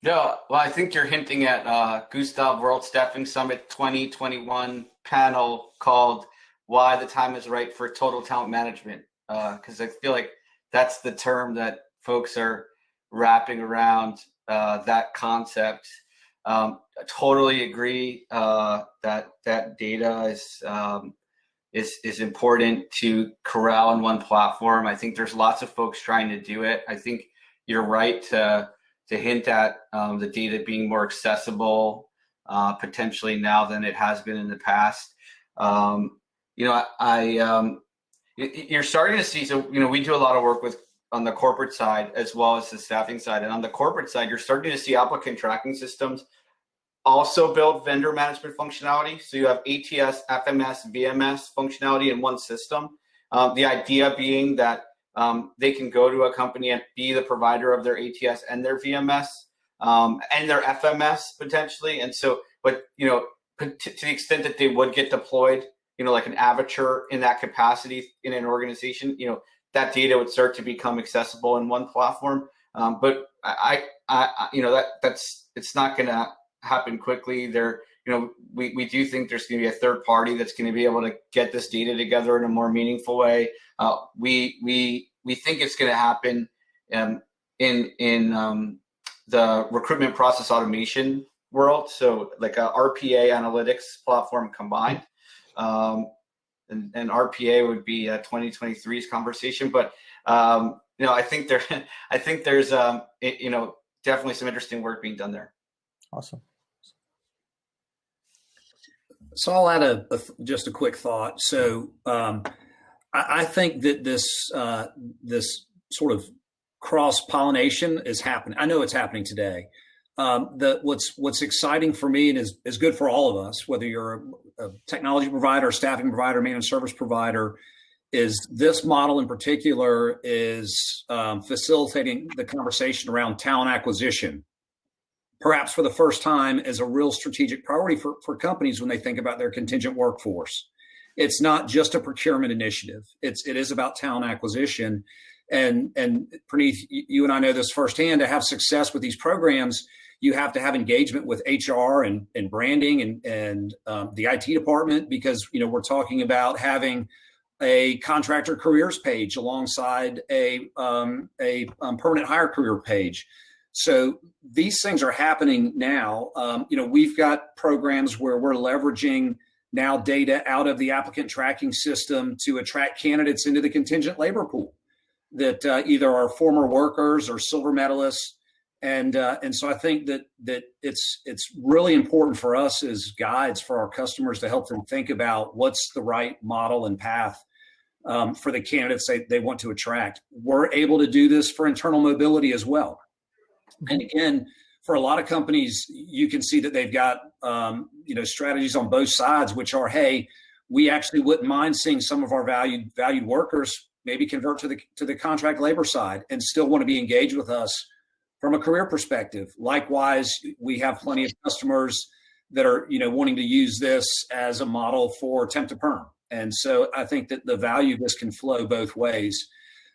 Yeah, well, I think you're hinting at Gustav World Staffing Summit 2021 panel called "Why the Time is Right for Total Talent Management," because I feel like that's the term that folks are wrapping around that concept. I totally agree that data is important to corral in one platform. I think there's lots of folks trying to do it. I think you're right to hint at the data being more accessible potentially now than it has been in the past. You're starting to see, so we do a lot of work on the corporate side as well as the staffing side, and on the corporate side you're starting to see applicant tracking systems also build vendor management functionality. So you have ATS, FMS, VMS functionality in one system. The idea being that they can go to a company and be the provider of their ATS and their VMS and their FMS potentially. And so, but to the extent that they would get deployed, like an avatar in that capacity in an organization, that data would start to become accessible in one platform. But it's not going to happen quickly. We do think there's going to be a third party that's going to be able to get this data together in a more meaningful way. We think it's going to happen in the recruitment process automation world. So like a RPA analytics platform combined. And RPA would be 2023's conversation, but I think there's definitely some interesting work being done there.
Awesome.
So I'll add just a quick thought. So I think that this sort of cross-pollination is happening. I know it's happening today. What's exciting for me and is good for all of us, whether you're a technology provider, staffing provider, managed service provider, is this model in particular is facilitating the conversation around talent acquisition, perhaps for the first time as a real strategic priority for companies when they think about their contingent workforce. It's not just a procurement initiative. It is about talent acquisition. And Praneeth, you and I know this firsthand. To have success with these programs, you have to have engagement with HR and branding and the IT department, because we're talking about having a contractor careers page alongside a permanent hire career page. So these things are happening now. We've got programs where we're leveraging now data out of the applicant tracking system to attract candidates into the contingent labor pool that either are former workers or silver medalists. And so I think that it's really important for us as guides for our customers to help them think about what's the right model and path for the candidates they want to attract. We're able to do this for internal mobility as well. And again, for a lot of companies, you can see that they've got strategies on both sides, which are, hey, we actually wouldn't mind seeing some of our valued workers maybe convert to the contract labor side and still want to be engaged with us from a career perspective. Likewise, we have plenty of customers that are wanting to use this as a model for temp to perm. And so I think that the value of this can flow both ways.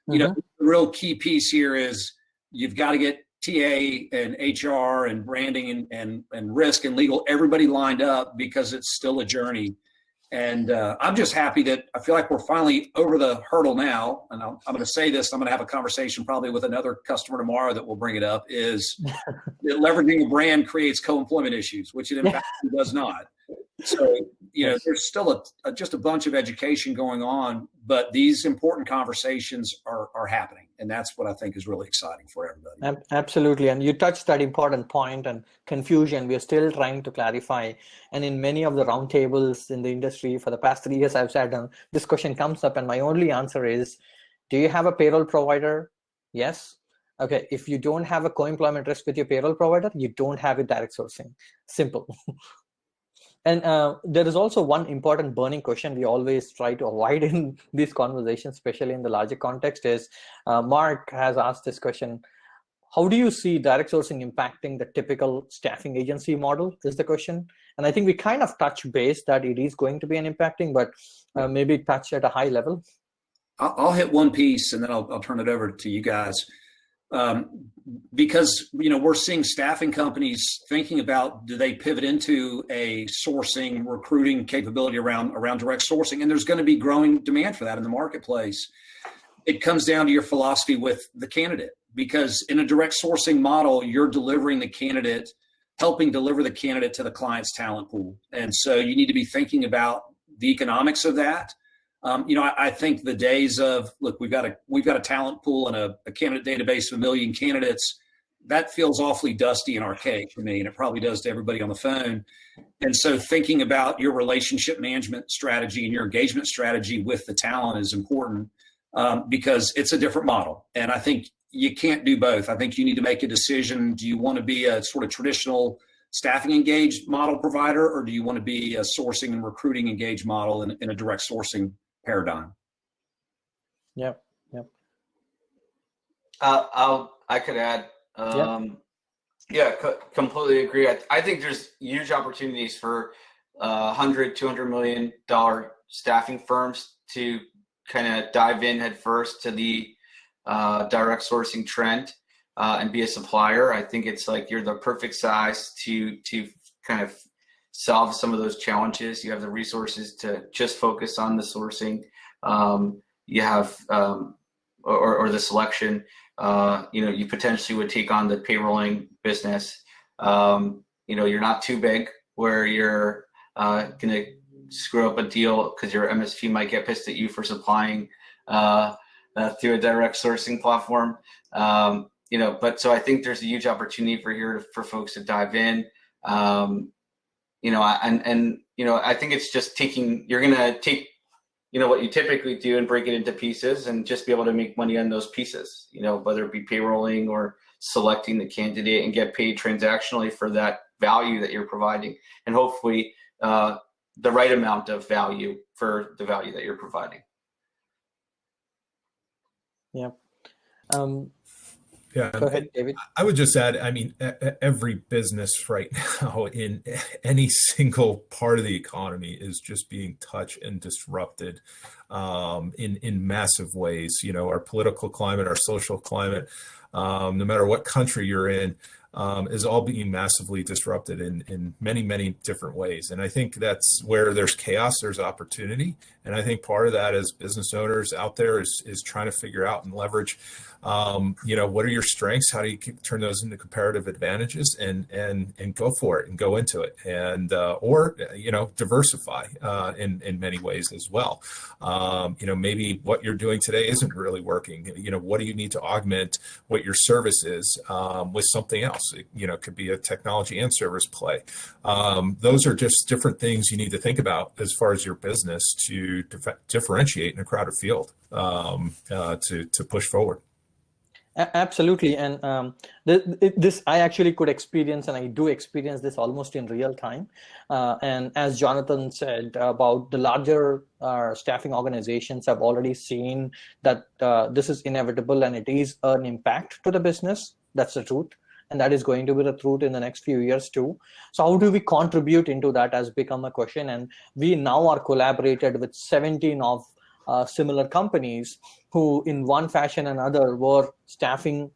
The real key piece here is you've got to get TA and HR and branding and risk and legal, everybody lined up, because it's still a journey. And I'm just happy that I feel like we're finally over the hurdle now. And I'm going to say this, I'm going to have a conversation probably with another customer tomorrow that will bring it up, is that leveraging a brand creates co-employment issues, which it in fact does not. So, there's still just a bunch of education going on, but these important conversations are happening. And that's what I think is really exciting for everybody.
Absolutely. And you touched that important point, and confusion we are still trying to clarify. And in many of the roundtables in the industry for the past 3 years I've sat down, this question comes up, and my only answer is, do you have a payroll provider? Yes. Okay. If you don't have a co-employment risk with your payroll provider, you don't have a direct sourcing. Simple. And there is also one important burning question we always try to avoid in these conversations, especially in the larger context, is Mark has asked this question: how do you see direct sourcing impacting the typical staffing agency model, is the question. And I think we kind of touch base that it is going to be an impacting, but maybe touch at a high level.
I'll hit one piece and then I'll turn it over to you guys. Because we're seeing staffing companies thinking about, do they pivot into a sourcing recruiting capability around direct sourcing, and there's going to be growing demand for that in the marketplace. It comes down to your philosophy with the candidate, because in a direct sourcing model, you're delivering the candidate, helping deliver the candidate to the client's talent pool, and so you need to be thinking about the economics of that. I think the days of, look, we've got a talent pool and a candidate database of 1 million candidates, that feels awfully dusty and archaic for me, and it probably does to everybody on the phone. And so thinking about your relationship management strategy and your engagement strategy with the talent is important, because it's a different model. And I think you can't do both. I think you need to make a decision. Do you want to be a sort of traditional staffing engaged model provider, or do you want to be a sourcing and recruiting engaged model in a direct sourcing paradigm?
Yep.
I could add. Completely agree. I think there's huge opportunities for $100-200 million staffing firms to kind of dive in head first to the direct sourcing trend and be a supplier. I think it's like you're the perfect size to kind of solve some of those challenges. You have the resources to just focus on the sourcing. You have or the selection. You potentially would take on the payrolling business. You're not too big where you're going to screw up a deal because your MSP might get pissed at you for supplying through a direct sourcing platform. But so I think there's a huge opportunity for folks to dive in. I think it's just you're going to take, what you typically do and break it into pieces and just be able to make money on those pieces, whether it be payrolling or selecting the candidate and get paid transactionally for that value that you're providing. And hopefully the right amount of value for the value that you're providing.
Yeah.
Yeah.
Go ahead, David.
I would just add, I mean, every business right now in any single part of the economy is just being touched and disrupted in massive ways. Our political climate, our social climate, no matter what country you're in, is all being massively disrupted in many, many different ways. And I think that's where there's chaos, there's opportunity. And I think part of that as business owners out there is trying to figure out and leverage, what are your strengths? How do you turn those into comparative advantages and go for it and go into it and, or diversify in many ways as well. Maybe what you're doing today isn't really working. What do you need to augment what your service is with something else? It could be a technology and service play. Those are just different things you need to think about as far as your business to differentiate in a crowded field to push forward.
Absolutely. And this I actually could experience, and I do experience this almost in real time. And as Jonathan said about the larger staffing organizations have already seen that this is inevitable and it is an impact to the business. That's the truth. And that is going to be the truth in the next few years too. So how do we contribute into that has become a question. And we now are collaborated with 17 of similar companies who in one fashion or another were staffing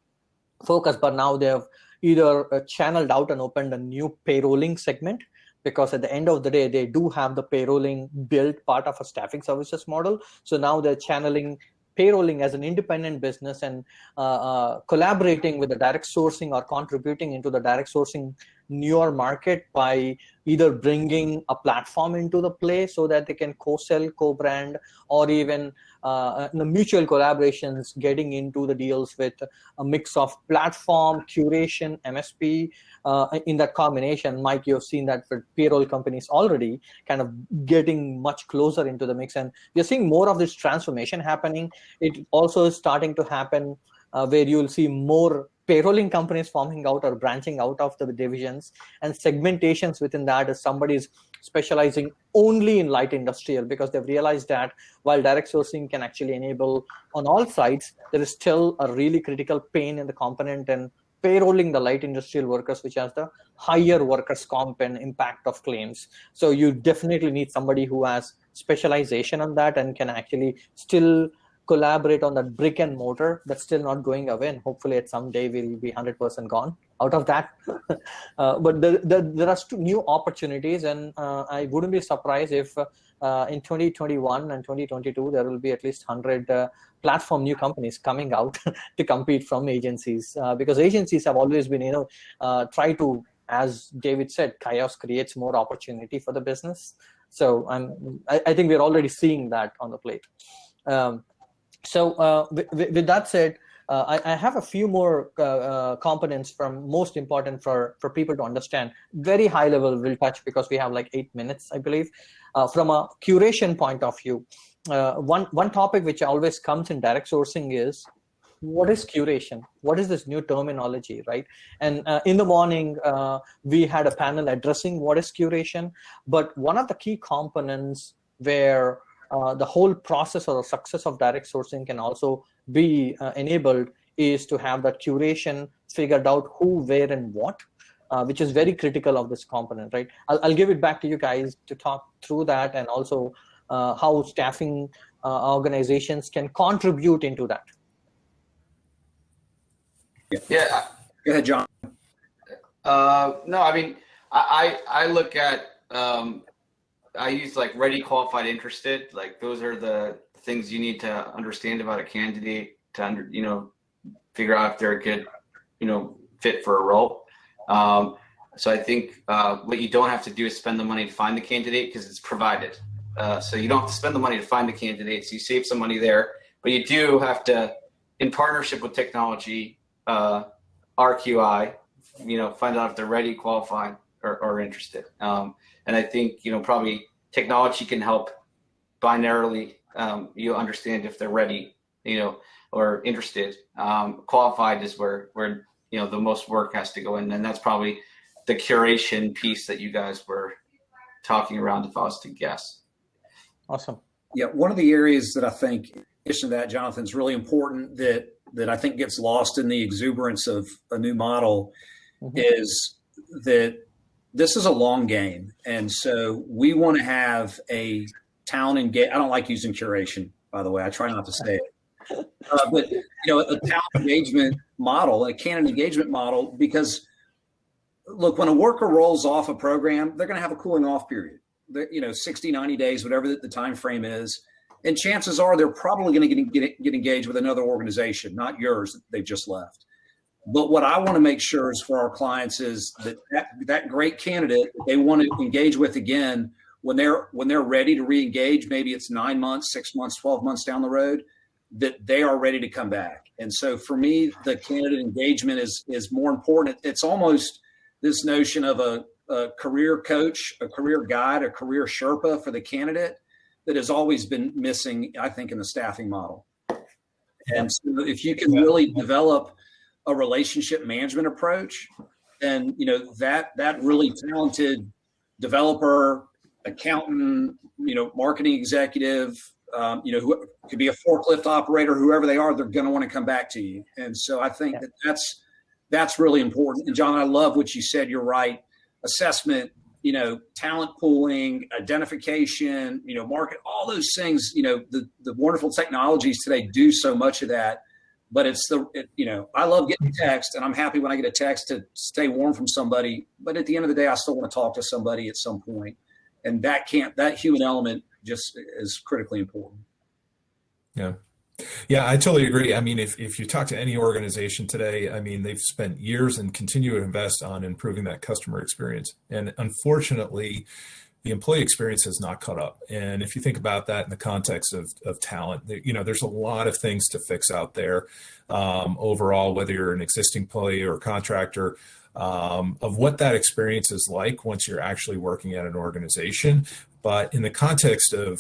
focused, but now they have either channeled out and opened a new payrolling segment, because at the end of the day, they do have the payrolling built part of a staffing services model. So now they're channeling payrolling as an independent business and collaborating with the direct sourcing or contributing into the direct sourcing newer market by either bringing a platform into the play so that they can co-sell, co-brand, or even the mutual collaborations, getting into the deals with a mix of platform, curation, MSP. In that combination, Mike, you've seen that for payroll companies already kind of getting much closer into the mix. And we're seeing more of this transformation happening. It also is starting to happen where you'll see more payrolling companies forming out or branching out of the divisions, and segmentations within that is somebody's specializing only in light industrial, because they've realized that while direct sourcing can actually enable on all sides, there is still a really critical pain in the component and payrolling the light industrial workers, which has the higher workers' comp and impact of claims. So you definitely need somebody who has specialization on that and can actually still collaborate on that brick and mortar that's still not going away, and hopefully at some day we'll be 100% gone out of that. But there are new opportunities, and I wouldn't be surprised if in 2021 and 2022 there will be at least 100 platform new companies coming out to compete from agencies, because agencies have always been try to, as David said, chaos creates more opportunity for the business. So I think we're already seeing that on the plate. So with that said, I have a few more components from most important for people to understand. Very high level we'll touch because we have like 8 minutes, I believe. From a curation point of view, one topic which always comes in direct sourcing is, what is curation? What is this new terminology, right? And in the morning, we had a panel addressing what is curation, but one of the key components where the whole process or the success of direct sourcing can also be enabled is to have that curation figured out who, where, and what, which is very critical of this component, right? I'll give it back to you guys to talk through that, and also how staffing organizations can contribute into that.
Yeah.
Go ahead, John.
No, I mean, I look at I use like ready, qualified, interested. Like those are the things you need to understand about a candidate to figure out if they're a good fit for a role. So I think what you don't have to do is spend the money to find the candidate because it's provided. So you don't have to spend the money to find the candidates. You save some money there, but you do have to, in partnership with technology, RQI, find out if they're ready, qualified, or interested. And I think, probably technology can help binarily, you understand if they're ready, or interested. Qualified is where the most work has to go in. And that's probably the curation piece that you guys were talking around, if I was to guess.
Awesome.
Yeah, one of the areas that I think, in addition to that, Jonathan, is really important that I think gets lost in the exuberance of a new model is that this is a long game. And so we want to have a talent I don't like using curation, by the way. I try not to say it. But, a talent engagement model, a candidate engagement model, because look, when a worker rolls off a program, they're going to have a cooling off period, 60, 90 days, whatever the time frame is. And chances are they're probably going to get engaged with another organization, not yours that they've just left. But what I want to make sure is for our clients is that great candidate they want to engage with again when they're ready to re-engage, maybe it's 9 months, 6 months, 12 months down the road, that they are ready to come back. And so for me, the candidate engagement is more important. It's almost this notion of a career coach, a career guide, a career Sherpa for the candidate that has always been missing, I think, in the staffing model. And so if you can really develop a relationship management approach, then that really talented developer, accountant, marketing executive, who could be a forklift operator, whoever they are, they're going to want to come back to you. And so I think that's really important. And John, I love what you said. You're right. Assessment, talent pooling, identification, market, all those things, the wonderful technologies today do so much of that. But I love getting a text, and I'm happy when I get a text to stay warm from somebody. But at the end of the day, I still want to talk to somebody at some point. And that human element just is critically important.
Yeah. Yeah, I totally agree. I mean, if you talk to any organization today, I mean, they've spent years and continue to invest on improving that customer experience. And unfortunately, the employee experience has not caught up. And if you think about that in the context of talent, there's a lot of things to fix out there overall, whether you're an existing employee or a contractor, of what that experience is like once you're actually working at an organization. But in the context of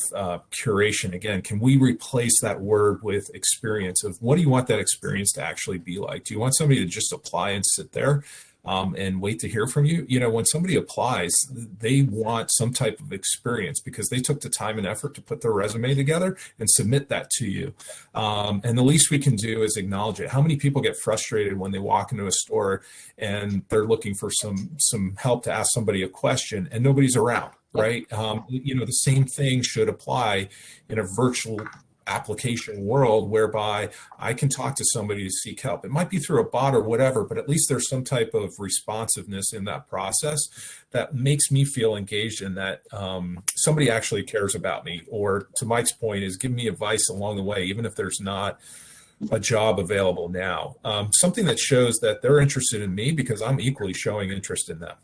curation, again, can we replace that word with experience of what do you want that experience to actually be like? Do you want somebody to just apply and sit there and wait to hear from you? When somebody applies, they want some type of experience because they took the time and effort to put their resume together and submit that to you. And the least we can do is acknowledge it. How many people get frustrated when they walk into a store and they're looking for some help to ask somebody a question and nobody's around? Right. The same thing should apply in a virtual application world whereby I can talk to somebody to seek help. It might be through a bot or whatever, but at least there's some type of responsiveness in that process that makes me feel engaged in that somebody actually cares about me, or to Mike's point is giving me advice along the way, even if there's not a job available now. Something that shows that they're interested in me because I'm equally showing interest in them.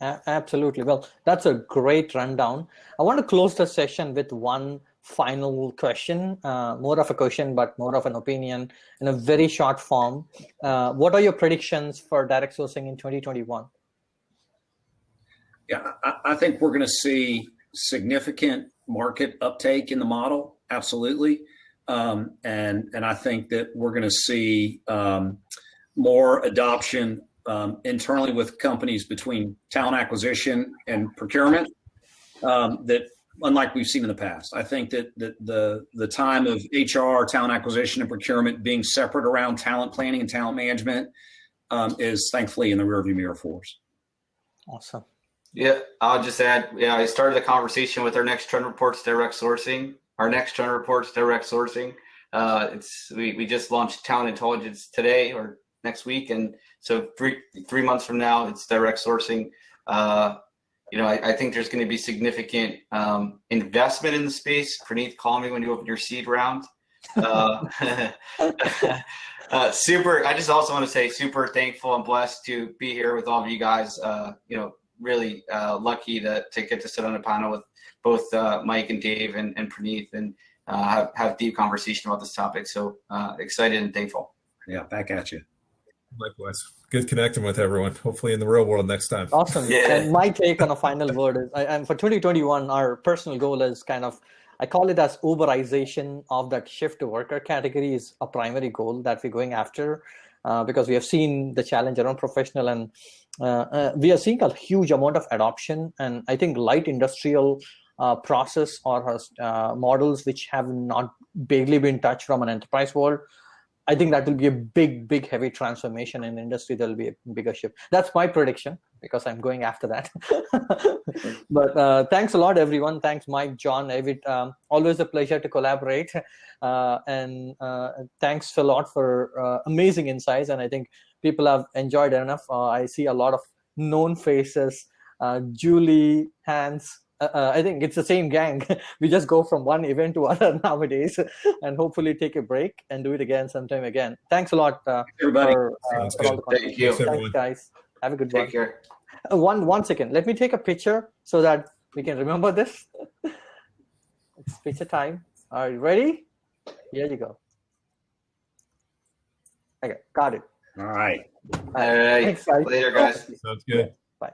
Absolutely. Well, that's a great rundown. I want to close the session with one final question, more of a question, but more of an opinion in a very short form. What are your predictions for direct sourcing in 2021?
Yeah, I think we're going to see significant market uptake in the model. Absolutely. And I think that we're going to see more adoption internally with companies between talent acquisition and procurement that unlike we've seen in the past. I think that the time of HR, talent acquisition, and procurement being separate around talent planning and talent management is thankfully in the rearview mirror for us.
Awesome.
Yeah, I'll just add, I started the conversation with our next trend reports, direct sourcing. Our next trend reports, direct sourcing. We just launched talent intelligence today or next week. And so three months from now, it's direct sourcing. I think there's going to be significant investment in the space. Praneeth, call me when you open your seed round. Super. I just also want to say super thankful and blessed to be here with all of you guys. Really lucky to get to sit on a panel with both Mike and Dave and Praneeth and have deep conversation about this topic. So excited and thankful.
Yeah, back at you.
Likewise. Good connecting with everyone. Hopefully in the real world next time.
Awesome.
Yeah.
And my take on a final word is, and for 2021, our personal goal is I call it as Uberization of that shift to worker category is a primary goal that we're going after, because we have seen the challenge around professional, and we are seeing a huge amount of adoption. And I think light industrial process or models which have not barely been touched from an enterprise world, I think that will be a big, heavy transformation in industry. There'll be a bigger shift. That's my prediction because I'm going after that. But thanks a lot, everyone. Thanks, Mike, John, David. Always a pleasure to collaborate. And thanks a lot for amazing insights. And I think people have enjoyed it enough. I see a lot of known faces. Julie, Hans. I think it's the same gang. We just go from one event to other nowadays, and hopefully take a break and do it again sometime again. Thanks a lot,
everybody.
for all the
Thank you.
Thanks, guys. Have a good
Take
one.
care.
One second. Let me take a picture so that we can remember this. It's picture time. Are you ready? Here you go. Okay, got it.
All right.
All right.
Thanks, guys.
Later, guys.
Sounds good.
Bye.